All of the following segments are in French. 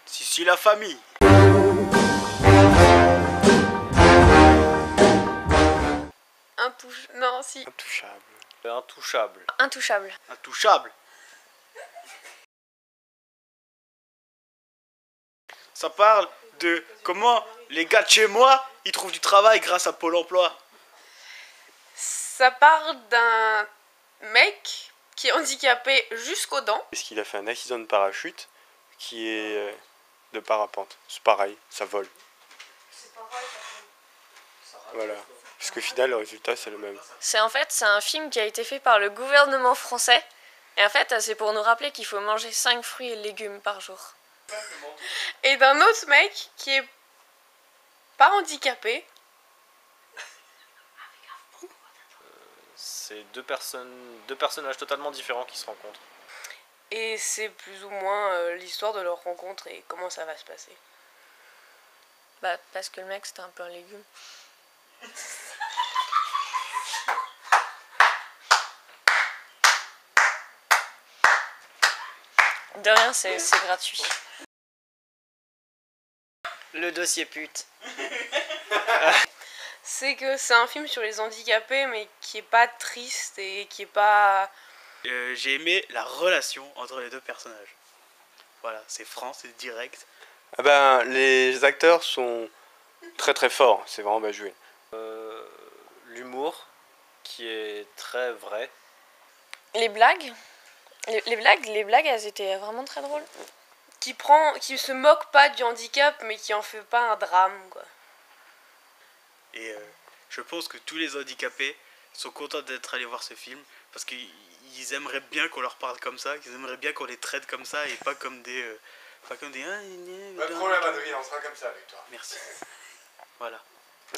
Si la famille. Non, si. Intouchable. Intouchable. Intouchable. Intouchable. Ça parle de comment les gars de chez moi, ils trouvent du travail grâce à Pôle emploi. Ça parle d'un mec qui est handicapé jusqu'aux dents. Est-ce qu'il a fait un accident de parachute qui est de parapente? C'est pareil, ça vole. C'est pareil, Voilà. Parce qu'au final, le résultat, c'est le même. C'est un film qui a été fait par le gouvernement français. Et en fait, c'est pour nous rappeler qu'il faut manger 5 fruits et légumes par jour. Et d'un autre mec qui est pas handicapé. C'est deux personnages totalement différents qui se rencontrent. Et c'est plus ou moins l'histoire de leur rencontre et comment ça va se passer. Bah, parce que le mec, c'était un peu un légume. De rien, c'est gratuit. Le dossier pute. C'est que c'est un film sur les handicapés, mais qui est pas triste et qui est pas... J'ai aimé la relation entre les deux personnages. Voilà, c'est franc, c'est direct. Ah ben, les acteurs sont très très forts, c'est vraiment bien joué. L'humour, qui est très vrai. Les blagues, les blagues, elles étaient vraiment très drôles. qui se moque pas du handicap, mais qui en fait pas un drame, quoi. Et je pense que tous les handicapés sont contents d'être allés voir ce film parce qu'ils aimeraient bien qu'on leur parle comme ça, qu'ils aimeraient bien qu'on les traite comme ça et pas comme des... pas comme des... Pas de problème, Adrien, on sera comme ça avec toi. Merci. Voilà.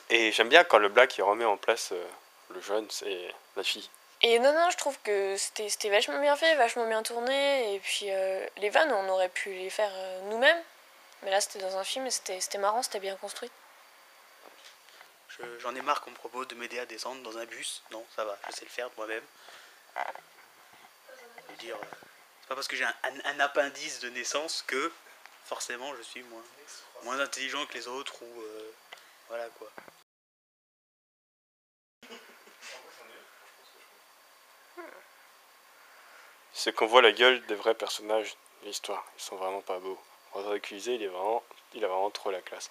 Et j'aime bien quand le black il remet en place le jeune, c'est la fille. Et non, je trouve que c'était vachement bien fait, vachement bien tourné. Et puis les vannes, on aurait pu les faire nous-mêmes. Mais là, c'était dans un film et c'était marrant, c'était bien construit. J'en ai marre qu'on me propose de m'aider à descendre dans un bus. Non, ça va, je sais le faire moi-même. Je veux dire, c'est pas parce que j'ai un appendice de naissance que forcément je suis moins intelligent que les autres ou voilà quoi. C'est qu'on voit la gueule des vrais personnages de l'histoire. Ils sont vraiment pas beaux. André Cluzet, il a vraiment trop la classe.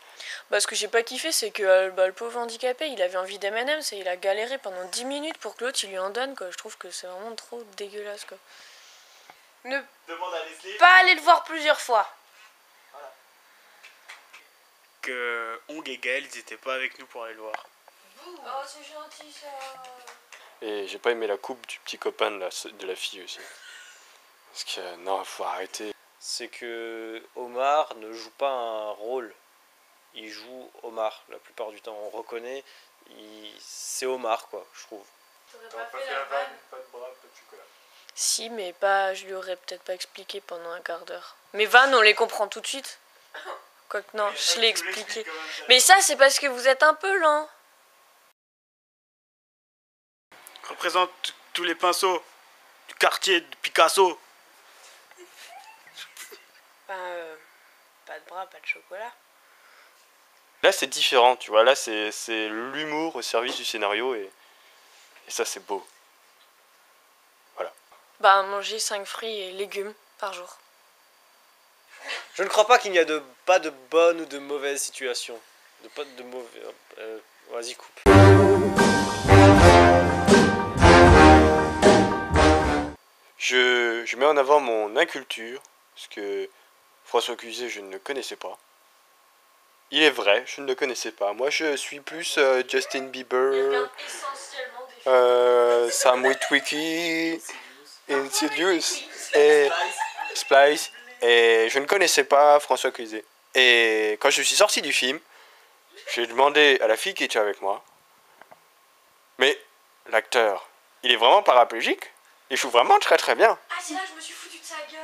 Bah, ce que j'ai pas kiffé, c'est que le pauvre handicapé, il avait envie d'M&M's et il a galéré pendant 10 minutes pour que l'autre il lui en donne, quoi. Je trouve que c'est vraiment trop dégueulasse, quoi. Ne Demande à Leslie. pas aller le voir plusieurs fois. Que Hong et Gaël, ils étaient pas avec nous pour aller le voir. Oh, c'est gentil ça. Et j'ai pas aimé la coupe du petit copain de la fille aussi. Parce que non, faut arrêter. C'est que Omar ne joue pas un rôle. Il joue Omar la plupart du temps. On reconnaît, c'est Omar quoi, je trouve. Pas fait la vanne, pas de bras, pas de chocolat. Si, mais pas, je lui aurais peut-être pas expliqué pendant un quart d'heure. Mais vannes, on les comprend tout de suite. Quoique non, je l'ai expliqué. Mais ça, c'est parce que vous êtes un peu lent. Représente tous les pinceaux du quartier de Picasso. Pas de bras, pas de chocolat. Là, c'est différent, tu vois. Là, c'est l'humour au service du scénario et ça, c'est beau. Voilà. Bah, manger 5 fruits et légumes par jour. Je ne crois pas qu'il n'y a pas de bonne ou de mauvaise situation. Pas de mauvais. Vas-y, coupe. Je mets en avant mon inculture, parce que François Cluzet, je ne le connaissais pas. Il est vrai, je ne le connaissais pas. Moi, je suis plus Justin Bieber, Sam Witwicky, Insidious et Splice. Et je ne connaissais pas François Cluzet. Et quand je suis sorti du film, j'ai demandé à la fille qui était avec moi, mais l'acteur, il est vraiment paraplégique? Il joue vraiment très très bien. Ah, c'est là que je me suis foutu de sa gueule.